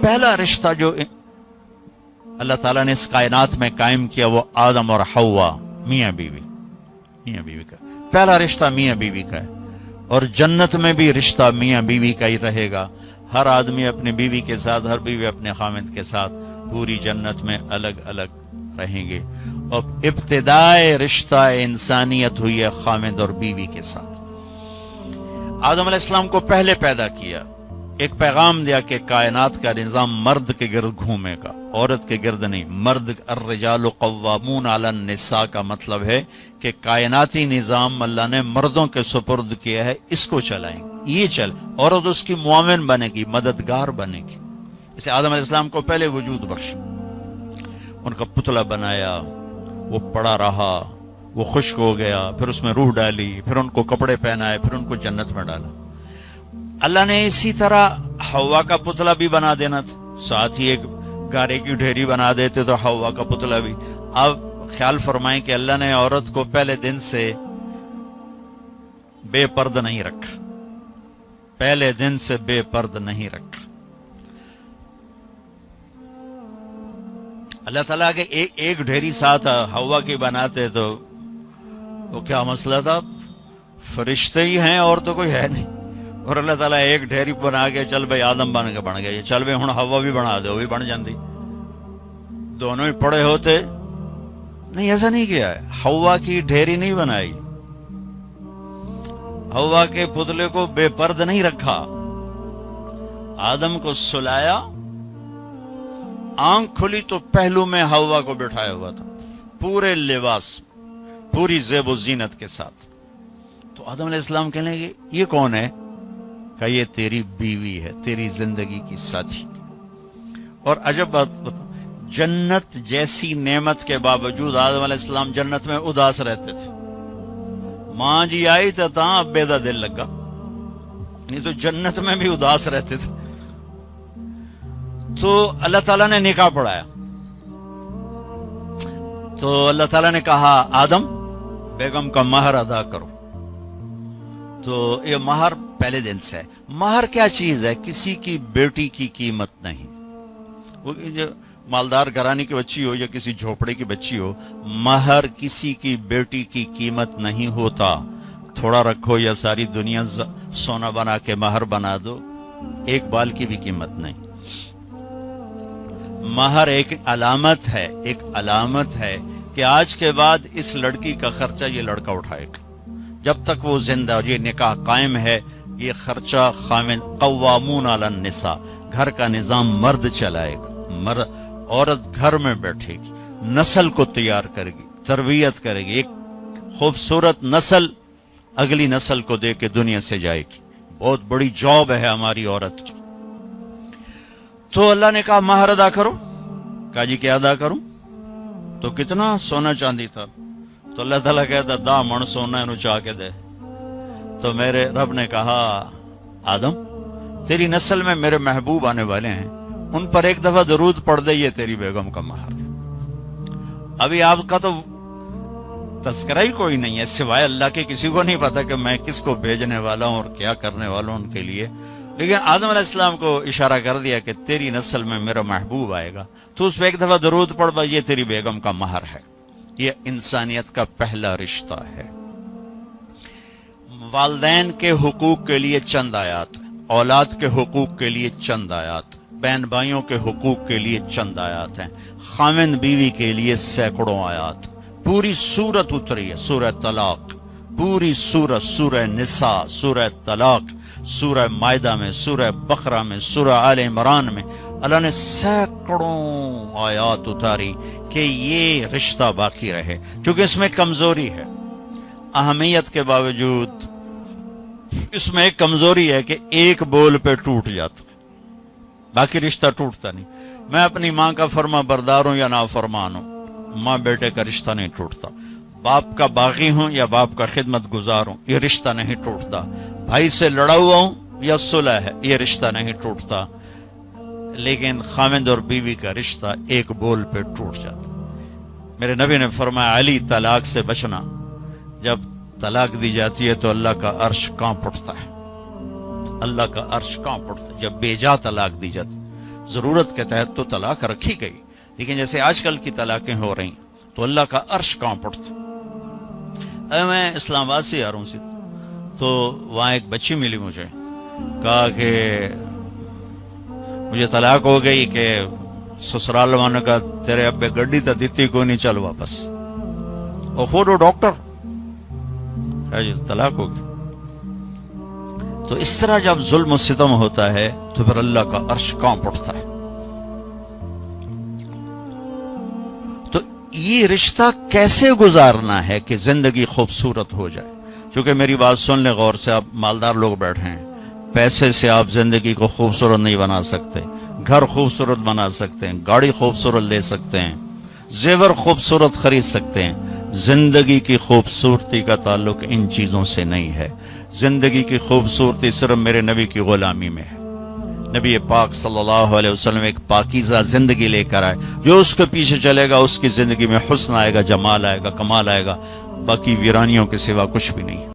پہلا رشتہ جو اللہ تعالیٰ نے اس کائنات میں قائم کیا وہ آدم اور حوا، میاں بیوی کا پہلا رشتہ میاں بیوی کا ہے، اور جنت میں بھی رشتہ میاں بیوی کا ہی رہے گا۔ ہر آدمی اپنی بیوی کے ساتھ، ہر بیوی اپنے خامند کے ساتھ پوری جنت میں الگ الگ رہیں گے۔ اور ابتدائے رشتہ انسانیت ہوئی ہے خامند اور بیوی کے ساتھ۔ آدم علیہ السلام کو پہلے پیدا کیا، ایک پیغام دیا کہ کائنات کا نظام مرد کے گرد گھومے گا، عورت کے گرد نہیں۔ مرد الرجال قوامون علی النساء کا مطلب ہے کہ کائناتی نظام اللہ نے مردوں کے سپرد کیا ہے، اس کو چلائیں گے، یہ چل، عورت اس کی معاون بنے گی، مددگار بنے گی۔ اس لیے آدم علیہ السلام کو پہلے وجود بخشا، ان کا پتلا بنایا، وہ پڑا رہا، وہ خشک ہو گیا، پھر اس میں روح ڈالی، پھر ان کو کپڑے پہنائے، پھر ان کو جنت میں ڈالا۔ اللہ نے اسی طرح حوا کا پتلا بھی بنا دینا تھا، ساتھ ہی ایک گارے کی ڈھیری بنا دیتے تو حوا کا پتلا بھی۔ اب خیال فرمائیں کہ اللہ نے عورت کو پہلے دن سے بے پرد نہیں رکھا، پہلے دن سے بے پرد نہیں رکھا۔ اللہ تعالیٰ کے ایک ڈھیری ساتھ حوا کی بناتے تو وہ کیا مسئلہ تھا، فرشتے ہی ہیں اور تو کوئی ہے نہیں، اور اللہ تعالیٰ ایک ڈھیری بنا کے چل بھائی آدم بن گیا، چل بھائی ہوں حوا بھی بنا دے، وہ بھی بن جاندی، دونوں ہی پڑے ہوتے نہیں، ایسا نہیں کیا ہے۔ حوا کی ڈھیری نہیں بنائی، حوا کے پتلے کو بے پرد نہیں رکھا، آدم کو سلایا، آنکھ کھلی تو پہلو میں حوا کو بٹھایا ہوا تھا، پورے لباس، پوری زیب و زینت کے ساتھ۔ تو آدم علیہ السلام کہنے لگے یہ کون ہے؟ کہ یہ تیری بیوی ہے، تیری زندگی کی ساتھی۔ اور عجب بات بتا، جنت جیسی نعمت کے باوجود آدم علیہ السلام جنت میں اداس رہتے تھے۔ ماں جی آئی تو تھا اب بیدا دل لگا، نہیں تو جنت میں بھی اداس رہتے تھے۔ تو اللہ تعالیٰ نے نکاح پڑھایا، تو اللہ تعالیٰ نے کہا آدم بیگم کا مہر ادا کرو۔ تو یہ مہر پہلے دن سے ہے۔ مہر کیا چیز ہے؟ کسی کی بیٹی کی قیمت نہیں، وہ جو مالدار گھرانے کی بچی ہو یا کسی جھوپڑے کی بچی ہو، مہر کسی کی بیٹی کی قیمت نہیں ہوتا۔ تھوڑا رکھو یا ساری دنیا سونا بنا کے مہر بنا دو، ایک بال کی بھی قیمت نہیں۔ مہر ایک علامت ہے، ایک علامت ہے کہ آج کے بعد اس لڑکی کا خرچہ یہ لڑکا اٹھائے گا، جب تک وہ زندہ اور یہ نکاح قائم ہے، یہ خرچہ خامن قوامون علی النساء، گھر کا نظام مرد چلائے گا، عورت گھر میں بیٹھے گی، نسل کو تیار کرے گی، تربیت کرے گی، ایک خوبصورت نسل اگلی نسل کو دے کے دنیا سے جائے گی۔ بہت بڑی جاب ہے ہماری عورت کی۔ تو اللہ نے کہا مہر ادا کرو۔ کہا جی کیا ادا کروں؟ تو کتنا سونا چاندی تھا؟ تو اللہ تعالیٰ کہتا دا من سونا انہوں چاہ کے دے۔ تو میرے رب نے کہا آدم تیری نسل میں میرے محبوب آنے والے ہیں، ان پر ایک دفعہ درود پڑھ دے، یہ تیری بیگم کا مہر ہے۔ ابھی آپ کا تو تذکرہ ہی کوئی نہیں ہے سوائے اللہ کے، کسی کو نہیں پتا کہ میں کس کو بھیجنے والا ہوں اور کیا کرنے والا ہوں ان کے لیے، لیکن آدم علیہ السلام کو اشارہ کر دیا کہ تیری نسل میں میرا محبوب آئے گا، تو اس پہ ایک دفعہ درود پڑھ بھائی، یہ تیری بیگم کا مہر ہے۔ یہ انسانیت کا پہلا رشتہ ہے۔ والدین کے حقوق کے لیے چند آیات، اولاد کے حقوق کے لیے چند آیات، بہن بھائیوں کے حقوق کے لیے چند آیات ہیں، خامند بیوی کے لیے سینکڑوں آیات۔ پوری سورت اتری ہے، سورہ طلاق، پوری سورت، سورہ نساء، سورہ طلاق، سورہ مائدہ میں، سورہ بقرہ میں، سورہ آل عمران میں اللہ نے سینکڑوں آیات اتاری کہ یہ رشتہ باقی رہے، کیونکہ اس میں کمزوری ہے۔ اہمیت کے باوجود اس میں ایک کمزوری ہے کہ ایک بول پہ ٹوٹ جاتا، باقی رشتہ ٹوٹتا نہیں۔ میں اپنی ماں کا فرما بردار ہوں یا نافرمان ہوں، ماں بیٹے کا رشتہ نہیں ٹوٹتا۔ باپ کا باغی ہوں یا باپ کا خدمت گزار ہوں، یہ رشتہ نہیں ٹوٹتا۔ بھائی سے لڑا ہوا ہوں یا صلح ہے، یہ رشتہ نہیں ٹوٹتا۔ لیکن خامند اور بیوی کا رشتہ ایک بول پہ ٹوٹ جاتا۔ میرے نبی نے فرمایا علی طلاق سے بچنا، جب طلاق دی جاتی ہے تو اللہ کا عرش کانپ اٹھتا ہے، اللہ کا عرش کانپ اٹھتا ہے جب بے جا طلاق دی جاتی۔ ضرورت کے تحت تو طلاق رکھی گئی، لیکن جیسے آج کل کی طلاقیں ہو رہی تو اللہ کا عرش کانپ اٹھتا۔ میں اسلام آباد سے آ رہا ہوں تو وہاں ایک بچی ملی مجھے، کہا کہ مجھے طلاق ہو گئی کہ سسرال والوں نے کہا تیرے ابے گڈی تو دیتی کوئی نہیں، چل واپس، اور خود وہ ڈاکٹر جی طلاق ہو گئی۔ تو اس طرح جب ظلم و ستم ہوتا ہے تو پھر اللہ کا عرش کانپ اٹھتا ہے۔ تو یہ رشتہ کیسے گزارنا ہے کہ زندگی خوبصورت ہو جائے؟ کیونکہ میری بات سن لیں غور سے، آپ مالدار لوگ بیٹھے ہیں، پیسے سے آپ زندگی کو خوبصورت نہیں بنا سکتے، گھر خوبصورت بنا سکتے ہیں، گاڑی خوبصورت لے سکتے ہیں، زیور خوبصورت خرید سکتے ہیں، زندگی کی خوبصورتی کا تعلق ان چیزوں سے نہیں ہے۔ زندگی کی خوبصورتی صرف میرے نبی کی غلامی میں ہے۔ نبی پاک صلی اللہ علیہ وسلم ایک پاکیزہ زندگی لے کر آئے، جو اس کے پیچھے چلے گا اس کی زندگی میں حسن آئے گا، جمال آئے گا، کمال آئے گا، باقی ویرانیوں کے سوا کچھ بھی نہیں۔